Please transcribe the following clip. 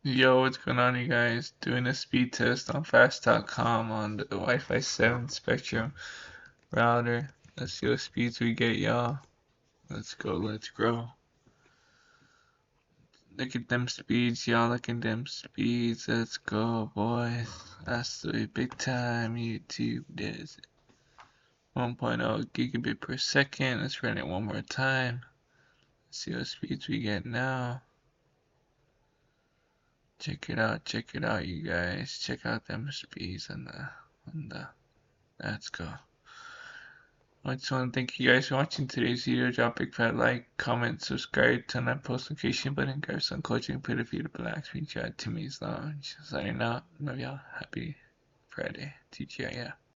Yo, what's going on, you guys? Doing a speed test on fast.com on the Wi-Fi 7 Spectrum router. Let's see what speeds we get, y'all. Let's go, let's grow. Look at them speeds, y'all. Look at them speeds. Let's go, boys. That's the big time YouTube does it. 1.0 gigabit per second. Let's run it one more time. Let's see what speeds we get now. Check it out, you guys. Check out them speeds on the. Let's go. I just want to thank you guys for watching today's video. Drop a big fat like, comment, subscribe, turn on post notification button, grab some coaching, put a feed up black screenshot 2 minutes long. Signing out. Love y'all. Happy Friday. TGI, yeah.